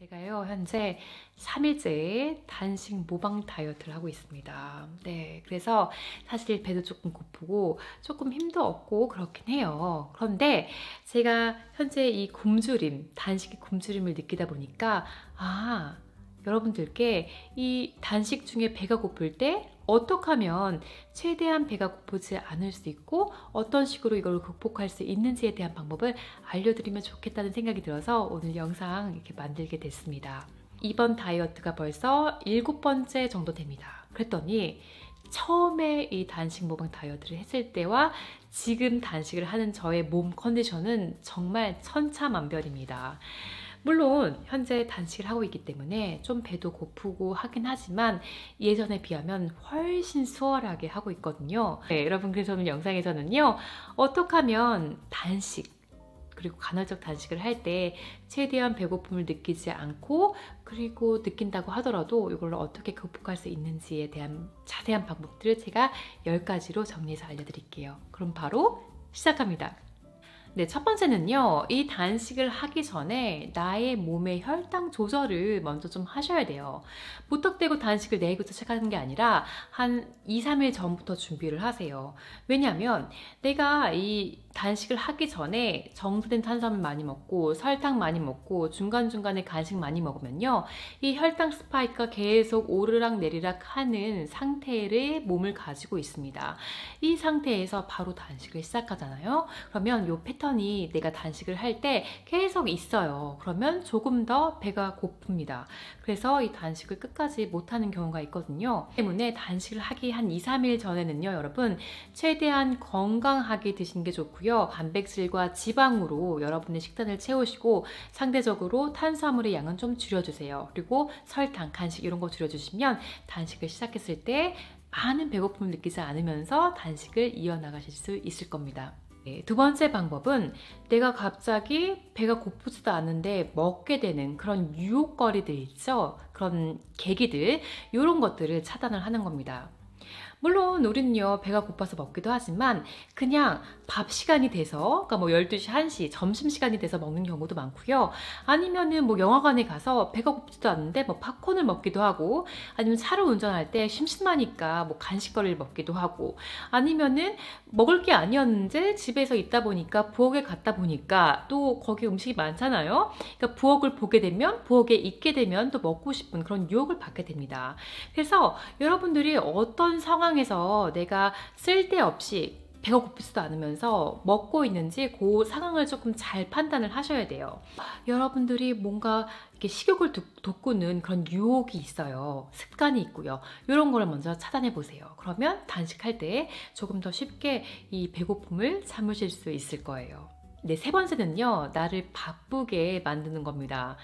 제가요, 현재 3일째 단식 모방 다이어트를 하고 있습니다. 네, 그래서 사실 배도 조금 고프고 조금 힘도 없고 그렇긴 해요. 그런데 제가 현재 이 굶주림, 단식의 굶주림을 느끼다 보니까 여러분들께 이 단식 중에 배가 고플 때 어떻게 하면 최대한 배가 고프지 않을 수 있고 어떤 식으로 이걸 극복할 수 있는지에 대한 방법을 알려드리면 좋겠다는 생각이 들어서 오늘 영상 이렇게 만들게 됐습니다. 이번 다이어트가 벌써 7번째 정도 됩니다. 그랬더니 처음에 이 단식 모방 다이어트를 했을 때와 지금 단식을 하는 저의 몸 컨디션은 정말 천차만별입니다. 물론 현재 단식을 하고 있기 때문에 좀 배도 고프고 하긴 하지만 예전에 비하면 훨씬 수월하게 하고 있거든요. 네, 여러분, 그래서 오늘 영상에서는요, 어떻게 하면 단식 그리고 간헐적 단식을 할 때 최대한 배고픔을 느끼지 않고, 그리고 느낀다고 하더라도 이걸 어떻게 극복할 수 있는지에 대한 자세한 방법들을 제가 10가지로 정리해서 알려드릴게요. 그럼 바로 시작합니다. 네, 첫 번째는요, 이 단식을 하기 전에 나의 몸의 혈당 조절을 먼저 좀 하셔야 돼요. 무턱대고 단식을 내일부터 시작하는 게 아니라 한 2, 3일 전부터 준비를 하세요. 왜냐하면 내가 이 단식을 하기 전에 정수된 탄수화물 많이 먹고 설탕 많이 먹고 중간중간에 간식 많이 먹으면요, 이 혈당 스파이크가 계속 오르락 내리락 하는 상태의 몸을 가지고 있습니다. 이 상태에서 바로 단식을 시작하잖아요. 그러면 이 패턴이 내가 단식을 할 때 계속 있어요. 그러면 조금 더 배가 고픕니다. 그래서 이 단식을 끝까지 못하는 경우가 있거든요. 때문에 단식을 하기 한 2, 3일 전에는요, 여러분 최대한 건강하게 드시는 게 좋고요. 단백질과 지방으로 여러분의 식단을 채우시고 상대적으로 탄수화물의 양은 좀 줄여주세요. 그리고 설탕, 간식 이런 거 줄여주시면 단식을 시작했을 때 많은 배고픔을 느끼지 않으면서 단식을 이어나가실 수 있을 겁니다. 네, 두 번째 방법은 내가 갑자기 배가 고프지도 않은데 먹게 되는 그런 유혹거리들 있죠? 그런 계기들, 이런 것들을 차단을 하는 겁니다. 물론 우리는요, 배가 고파서 먹기도 하지만 그냥 밥 시간이 돼서, 그러니까 뭐 12시, 1시 점심시간이 돼서 먹는 경우도 많고요. 아니면은 뭐 영화관에 가서 배가 고프지도 않는데 뭐 팝콘을 먹기도 하고, 아니면 차를 운전할 때 심심하니까 뭐 간식거리를 먹기도 하고, 아니면은 먹을 게 아니었는데 집에서 있다 보니까 부엌에 갔다 보니까 또 거기 음식이 많잖아요. 그러니까 부엌을 보게 되면, 부엌에 있게 되면 또 먹고 싶은 그런 유혹을 받게 됩니다. 그래서 여러분들이 어떤 상황에서 내가 쓸데없이 배가 고프지도 않으면서 먹고 있는지 그 상황을 조금 잘 판단을 하셔야 돼요. 여러분들이 뭔가 이렇게 식욕을 돋구는 그런 유혹이 있어요. 습관이 있고요. 이런 거를 먼저 차단해 보세요. 그러면 단식할 때 조금 더 쉽게 이 배고픔을 참으실 수 있을 거예요. 네, 세 번째는요, 나를 바쁘게 만드는 겁니다.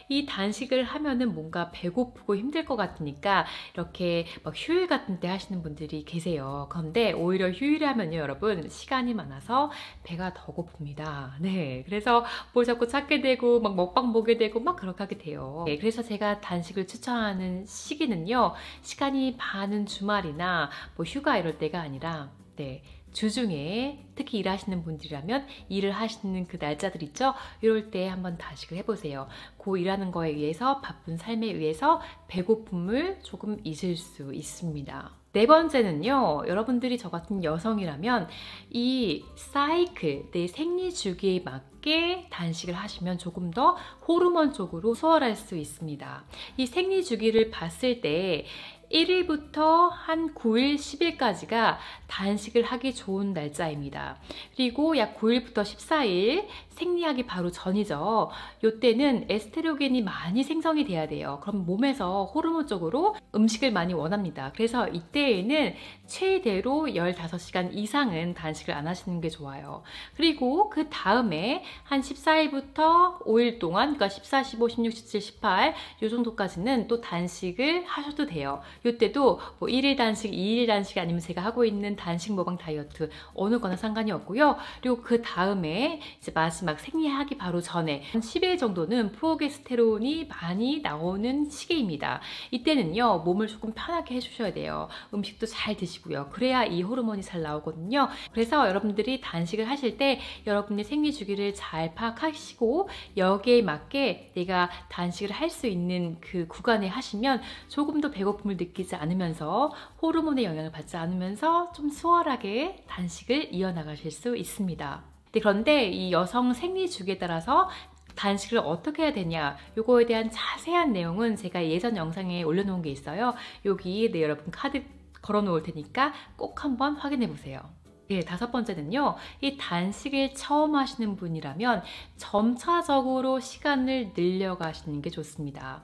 이 단식을 하면은 뭔가 배고프고 힘들 것 같으니까 이렇게 막 휴일 같은 때 하시는 분들이 계세요. 그런데 오히려 휴일에 하면요, 여러분 시간이 많아서 배가 더 고픕니다. 네, 그래서 뭘 자꾸 찾게 되고 막 먹방 보게 되고 막 그렇게 하게 돼요. 네, 그래서 제가 단식을 추천하는 시기는요, 시간이 많은 주말이나 뭐 휴가 이럴 때가 아니라, 네, 주중에 특히 일하시는 분들이라면 일을 하시는 그 날짜들 있죠? 이럴 때 한번 단식을 해보세요. 그 일하는 거에 의해서, 바쁜 삶에 의해서 배고픔을 조금 잊을 수 있습니다. 네 번째는요, 여러분들이 저 같은 여성이라면 이 사이클, 내 생리 주기에 맞게 단식을 하시면 조금 더 호르몬 쪽으로 수월할 수 있습니다. 이 생리 주기를 봤을 때 1일부터 한 9일, 10일까지가 단식을 하기 좋은 날짜입니다. 그리고 약 9일부터 14일, 생리하기 바로 전이죠. 이때는 에스트로겐이 많이 생성이 돼야 돼요. 그럼 몸에서 호르몬적으로 음식을 많이 원합니다. 그래서 이때에는 최대로 15시간 이상은 단식을 안 하시는 게 좋아요. 그리고 그 다음에 한 14일부터 5일 동안, 그러니까 14, 15, 16, 17, 18 이 정도까지는 또 단식을 하셔도 돼요. 이때도 뭐 1일 단식, 2일 단식, 아니면 제가 하고 있는 단식 모방 다이어트 어느 거나 상관이 없고요. 그리고 그 다음에 이제 마지막 마지막 생리하기 바로 전에 한 10일 정도는 프로게스테론이 많이 나오는 시기입니다. 이때는요, 몸을 조금 편하게 해주셔야 돼요. 음식도 잘 드시고요. 그래야 이 호르몬이 잘 나오거든요. 그래서 여러분들이 단식을 하실 때 여러분의 생리 주기를 잘 파악하시고 여기에 맞게 내가 단식을 할 수 있는 그 구간에 하시면 조금 더 배고픔을 느끼지 않으면서 호르몬의 영향을 받지 않으면서 좀 수월하게 단식을 이어나가실 수 있습니다. 그런데 이 여성 생리 주기에 따라서 단식을 어떻게 해야 되냐, 요거에 대한 자세한 내용은 제가 예전 영상에 올려놓은 게 있어요. 여기 여러분 카드 걸어 놓을 테니까 꼭 한번 확인해 보세요. 네, 5번째는요. 이 단식을 처음 하시는 분이라면 점차적으로 시간을 늘려가시는 게 좋습니다.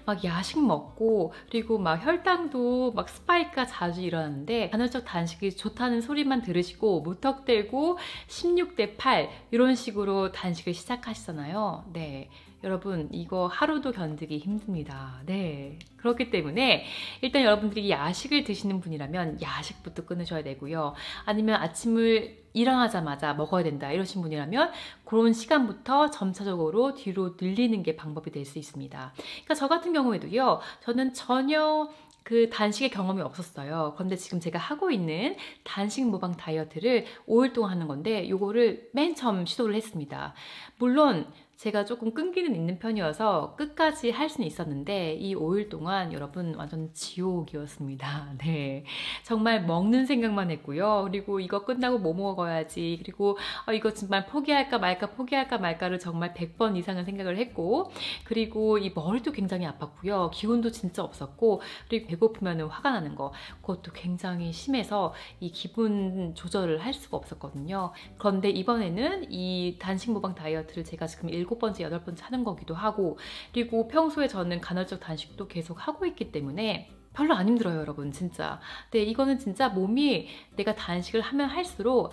막 야식 먹고 그리고 막 혈당도 막 스파이크가 자주 일어나는데 간헐적 단식이 좋다는 소리만 들으시고 무턱대고 16대 8 이런 식으로 단식을 시작하시잖아요. 네. 여러분 이거 하루도 견디기 힘듭니다. 네. 그렇기 때문에 일단 여러분들이 야식을 드시는 분이라면 야식부터 끊으셔야 되고요. 아니면 아침을 일어나자마자 먹어야 된다 이러신 분이라면 그런 시간부터 점차적으로 뒤로 늘리는 게 방법이 될 수 있습니다. 그러니까 저 같은 경우에도요. 저는 전혀 그 단식의 경험이 없었어요. 그런데 지금 제가 하고 있는 단식 모방 다이어트를 5일 동안 하는 건데 요거를 맨 처음 시도를 했습니다. 물론 제가 조금 끈기는 있는 편이어서 끝까지 할 수는 있었는데 이 5일 동안 여러분 완전 지옥이었습니다. 네, 정말 먹는 생각만 했고요. 그리고 이거 끝나고 뭐 먹어야지, 그리고 이거 정말 포기할까 말까를 정말 100번 이상은 생각을 했고, 그리고 이 머리도 굉장히 아팠고요. 기운도 진짜 없었고, 그리고 배고프면 화가 나는 거 그것도 굉장히 심해서 이 기분 조절을 할 수가 없었거든요. 그런데 이번에는 이 단식 모방 다이어트를 제가 지금 7번째, 8번째 하는 거기도 하고, 그리고 평소에 저는 간헐적 단식도 계속 하고 있기 때문에 별로 안 힘들어요, 여러분, 진짜. 네, 이거는 진짜 몸이 내가 단식을 하면 할수록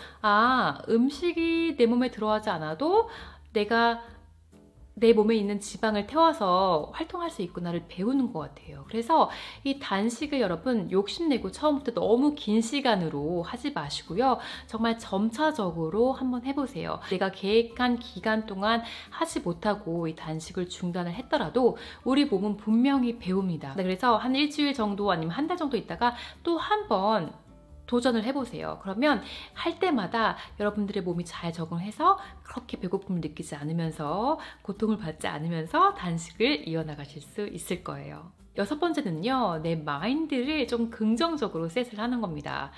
음식이 내 몸에 들어가지 않아도 내가 내 몸에 있는 지방을 태워서 활동할 수 있구나를 배우는 것 같아요. 그래서 이 단식을 여러분 욕심내고 처음부터 너무 긴 시간으로 하지 마시고요. 정말 점차적으로 한번 해보세요. 내가 계획한 기간 동안 하지 못하고 이 단식을 중단을 했더라도 우리 몸은 분명히 배웁니다. 그래서 한 일주일 정도 아니면 한 달 정도 있다가 또 한번 도전을 해보세요. 그러면 할 때마다 여러분들의 몸이 잘 적응해서 그렇게 배고픔을 느끼지 않으면서 고통을 받지 않으면서 단식을 이어나가실 수 있을 거예요. 6번째는요, 내 마인드를 좀 긍정적으로 셋을 하는 겁니다.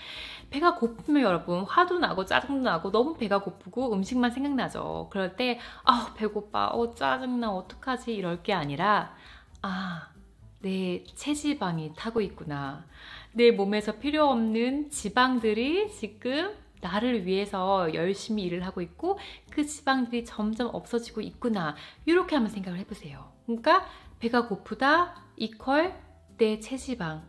배가 고프면 여러분 화도 나고 짜증도 나고 너무 배가 고프고 음식만 생각나죠. 그럴 때 배고파, 짜증나, 어떡하지, 이럴 게 아니라 내 체지방이 타고 있구나. 내 몸에서 필요 없는 지방들이 지금 나를 위해서 열심히 일을 하고 있고 그 지방들이 점점 없어지고 있구나. 이렇게 한번 생각을 해보세요. 그러니까 배가 고프다 이퀄 내 체지방,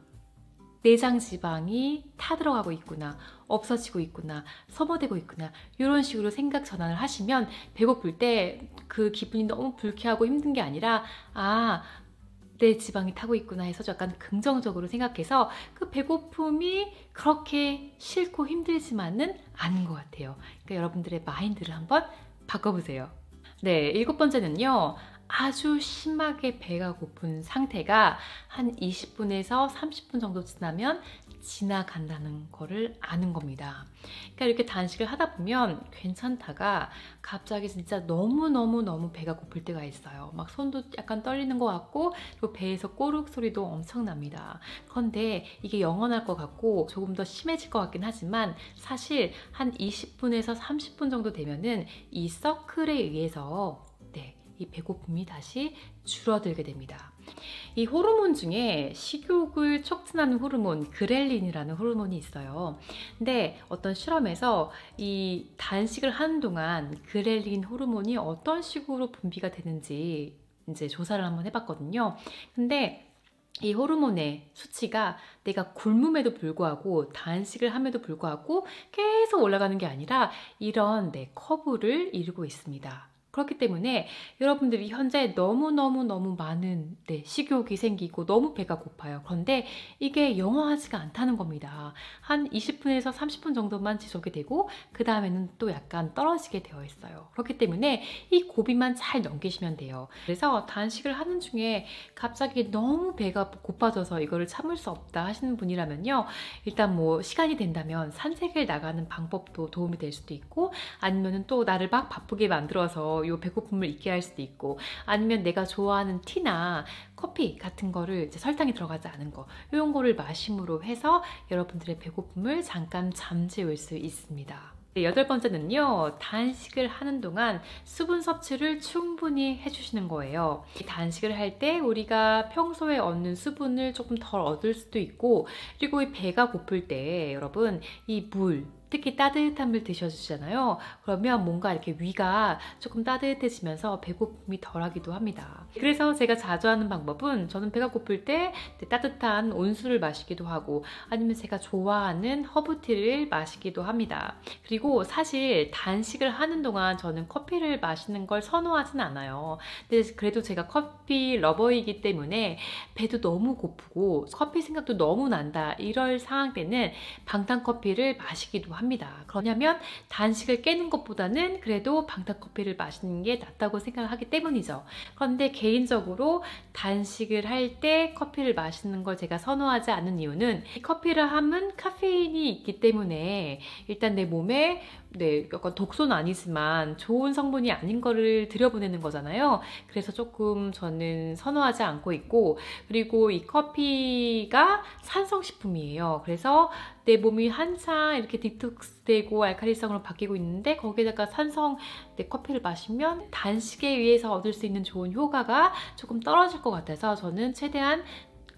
내장 지방이 타들어가고 있구나, 없어지고 있구나, 소모되고 있구나, 이런 식으로 생각 전환을 하시면 배고플 때 그 기분이 너무 불쾌하고 힘든 게 아니라 내 지방이 타고 있구나 해서 약간 긍정적으로 생각해서 그 배고픔이 그렇게 싫고 힘들지만은 않은 것 같아요. 그러니까 여러분들의 마인드를 한번 바꿔보세요. 네, 7번째는요. 아주 심하게 배가 고픈 상태가 한 20분에서 30분 정도 지나면 지나간다는 거를 아는 겁니다. 그러니까 이렇게 단식을 하다 보면 괜찮다가 갑자기 진짜 너무 배가 고플 때가 있어요. 막 손도 약간 떨리는 것 같고 그리고 배에서 꼬르륵 소리도 엄청납니다. 그런데 이게 영원할 것 같고 조금 더 심해질 것 같긴 하지만 사실 한 20분에서 30분 정도 되면은 이 서클에 의해서 이 배고픔이 다시 줄어들게 됩니다. 이 호르몬 중에 식욕을 촉진하는 호르몬 그렐린이라는 호르몬이 있어요. 근데 어떤 실험에서 이 단식을 하는 동안 그렐린 호르몬이 어떤 식으로 분비가 되는지 이제 조사를 한번 해봤거든요. 근데 이 호르몬의 수치가 내가 굶음에도 불구하고 단식을 함에도 불구하고 계속 올라가는 게 아니라 이런 커브를 이루고 있습니다. 그렇기 때문에 여러분들이 현재 너무 많은 식욕이 생기고 너무 배가 고파요. 그런데 이게 영원하지가 않다는 겁니다. 한 20분에서 30분 정도만 지속이 되고 그 다음에는 또 약간 떨어지게 되어 있어요. 그렇기 때문에 이 고비만 잘 넘기시면 돼요. 그래서 단식을 하는 중에 갑자기 너무 배가 고파져서 이거를 참을 수 없다 하시는 분이라면요, 일단 뭐 시간이 된다면 산책을 나가는 방법도 도움이 될 수도 있고, 아니면은 또 나를 막 바쁘게 만들어서 요 배고픔을 잊게 할 수도 있고, 아니면 내가 좋아하는 티나 커피 같은 거를 이제 설탕이 들어가지 않은 거, 이런 거를 마심으로 해서 여러분들의 배고픔을 잠깐 잠재울 수 있습니다. 네, 여덟 번째는요, 단식을 하는 동안 수분 섭취를 충분히 해주시는 거예요. 단식을 할 때 우리가 평소에 얻는 수분을 조금 덜 얻을 수도 있고, 그리고 이 배가 고플 때 여러분 이 물, 특히 따뜻한 물 드셔주잖아요. 그러면 뭔가 이렇게 위가 조금 따뜻해지면서 배고픔이 덜하기도 합니다. 그래서 제가 자주 하는 방법은, 저는 배가 고플 때 따뜻한 온수를 마시기도 하고, 아니면 제가 좋아하는 허브티를 마시기도 합니다. 그리고 사실 단식을 하는 동안 저는 커피를 마시는 걸 선호하진 않아요. 근데 그래도 제가 커피 러버이기 때문에 배도 너무 고프고 커피 생각도 너무 난다, 이럴 상황 때는 방탄커피를 마시기도 합니다. 그러냐면 단식을 깨는 것보다는 그래도 방탄커피를 마시는 게 낫다고 생각을 하기 때문이죠. 그런데 개인적으로 단식을 할 때 커피를 마시는 걸 제가 선호하지 않는 이유는, 이 커피를 하면 카페인이 있기 때문에 일단 내 몸에 약간 독소는 아니지만 좋은 성분이 아닌 거를 들여보내는 거잖아요. 그래서 조금 저는 선호하지 않고 있고, 그리고 이 커피가 산성식품이에요. 그래서 내 몸이 한창 이렇게 디톡스되고 알칼리성으로 바뀌고 있는데, 거기에다가 산성 커피를 마시면 단식에 의해서 얻을 수 있는 좋은 효과가 조금 떨어질 것 같아서 저는 최대한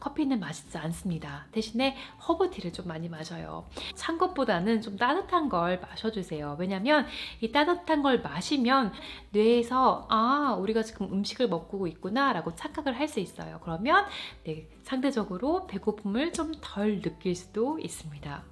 커피는 마시지 않습니다. 대신에 허브티를 좀 많이 마셔요. 찬 것보다는 좀 따뜻한 걸 마셔주세요. 왜냐면 이 따뜻한 걸 마시면 뇌에서 우리가 지금 음식을 먹고 있구나 라고 착각을 할 수 있어요. 그러면 상대적으로 배고픔을 좀 덜 느낄 수도 있습니다.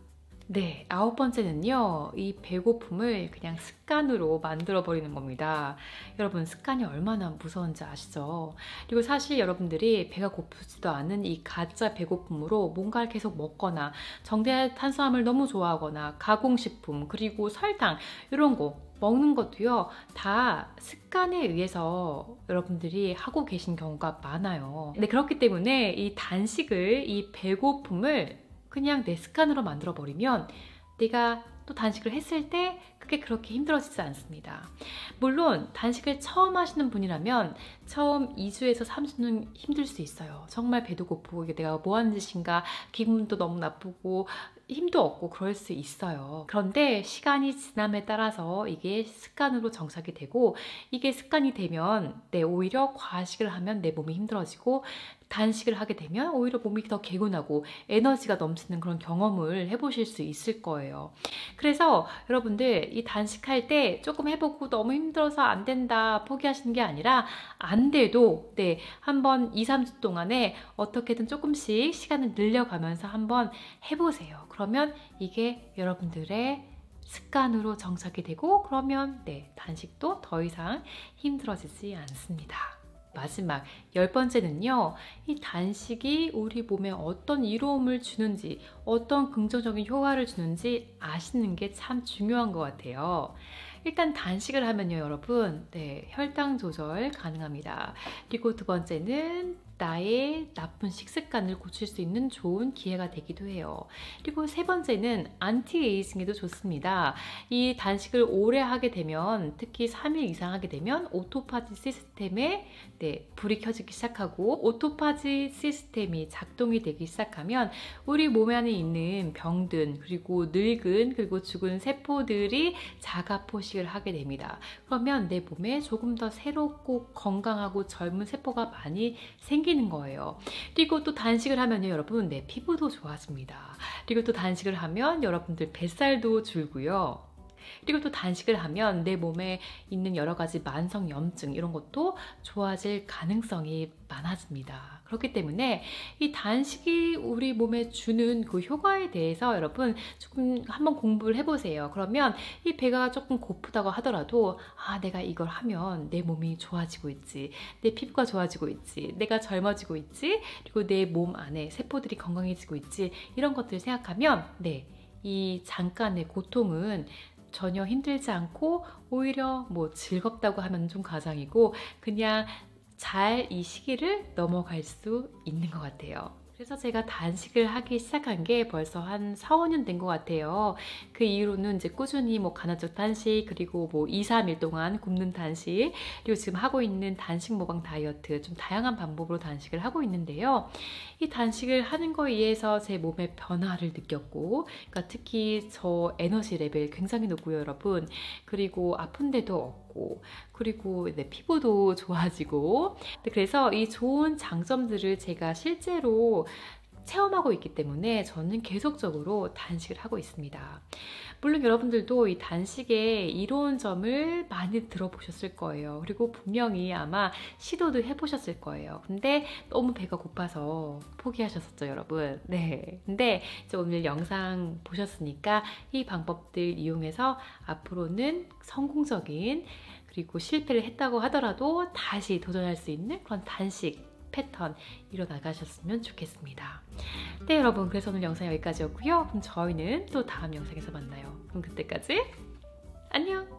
네, 아홉 번째는요, 이 배고픔을 그냥 습관으로 만들어 버리는 겁니다. 여러분, 습관이 얼마나 무서운지 아시죠? 그리고 사실 여러분들이 배가 고프지도 않은 이 가짜 배고픔으로 뭔가를 계속 먹거나, 정제 탄수화물 너무 좋아하거나, 가공식품, 그리고 설탕, 이런 거 먹는 것도요, 다 습관에 의해서 여러분들이 하고 계신 경우가 많아요. 네, 그렇기 때문에 이 단식을, 이 배고픔을 그냥 내 습관으로 만들어 버리면 내가 또 단식을 했을 때 그게 그렇게 힘들어지지 않습니다. 물론 단식을 처음 하시는 분이라면 처음 2주에서 3주는 힘들 수 있어요. 정말 배도 고프고 이게 내가 뭐 하는 짓인가, 기분도 너무 나쁘고 힘도 없고 그럴 수 있어요. 그런데 시간이 지남에 따라서 이게 습관으로 정착이 되고, 이게 습관이 되면 오히려 과식을 하면 내 몸이 힘들어지고, 단식을 하게 되면 오히려 몸이 더 개운하고 에너지가 넘치는 그런 경험을 해보실 수 있을 거예요. 그래서 여러분들 이 단식할 때 조금 해보고 너무 힘들어서 안 된다 포기하시는 게 아니라, 안 돼도 한번 2, 3주 동안에 어떻게든 조금씩 시간을 늘려가면서 한번 해보세요. 그러면 이게 여러분들의 습관으로 정착이 되고, 그러면 단식도 더 이상 힘들어지지 않습니다. 마지막 10번째는요, 이 단식이 우리 몸에 어떤 이로움을 주는지, 어떤 긍정적인 효과를 주는지 아시는 게 참 중요한 것 같아요. 일단 단식을 하면요, 여러분, 혈당 조절 가능합니다. 그리고 두 번째는 나의 나쁜 식습관을 고칠 수 있는 좋은 기회가 되기도 해요. 그리고 세 번째는 안티에이징에도 좋습니다. 이 단식을 오래 하게 되면, 특히 3일 이상 하게 되면 오토파지 시스템에 불이 켜지기 시작하고, 오토파지 시스템이 작동이 되기 시작하면 우리 몸 안에 있는 병든, 그리고 늙은, 그리고 죽은 세포들이 자가 포식을 하게 됩니다. 그러면 내 몸에 조금 더 새롭고 건강하고 젊은 세포가 많이 생기는 거예요. 그리고 또 단식을 하면요, 여러분, 피부도 좋아집니다. 그리고 또 단식을 하면 여러분들 뱃살도 줄고요. 그리고 또 단식을 하면 내 몸에 있는 여러 가지 만성염증 이런 것도 좋아질 가능성이 많아집니다. 그렇기 때문에 이 단식이 우리 몸에 주는 그 효과에 대해서 여러분 조금 한번 공부를 해보세요. 그러면 이 배가 조금 고프다고 하더라도 내가 이걸 하면 내 몸이 좋아지고 있지, 내 피부가 좋아지고 있지, 내가 젊어지고 있지, 그리고 내 몸 안에 세포들이 건강해지고 있지, 이런 것들을 생각하면 이 잠깐의 고통은 전혀 힘들지 않고 오히려 뭐 즐겁다고 하면 좀 과장이고 그냥 잘 이 시기를 넘어갈 수 있는 것 같아요. 그래서 제가 단식을 하기 시작한 게 벌써 한 4, 5년 된 것 같아요. 그 이후로는 이제 꾸준히 뭐 간헐적 단식, 그리고 뭐 2, 3일 동안 굶는 단식, 그리고 지금 하고 있는 단식 모방 다이어트, 좀 다양한 방법으로 단식을 하고 있는데요. 이 단식을 하는 거에 의해서 제 몸의 변화를 느꼈고, 그러니까 특히 저 에너지 레벨 굉장히 높고요, 여러분. 그리고 아픈 데도 없고, 그리고 내 피부도 좋아지고, 그래서 이 좋은 장점들을 제가 실제로 체험하고 있기 때문에 저는 계속적으로 단식을 하고 있습니다. 물론 여러분들도 이 단식의 이로운 점을 많이 들어보셨을 거예요. 그리고 분명히 아마 시도도 해보셨을 거예요. 근데 너무 배가 고파서 포기하셨었죠, 여러분. 네. 근데 이제 오늘 영상 보셨으니까 이 방법들 이용해서 앞으로는 성공적인, 그리고 실패를 했다고 하더라도 다시 도전할 수 있는 그런 단식 패턴 이뤄나가셨으면 좋겠습니다. 네, 여러분, 그래서 오늘 영상 여기까지였고요. 그럼 저희는 또 다음 영상에서 만나요. 그럼 그때까지 안녕!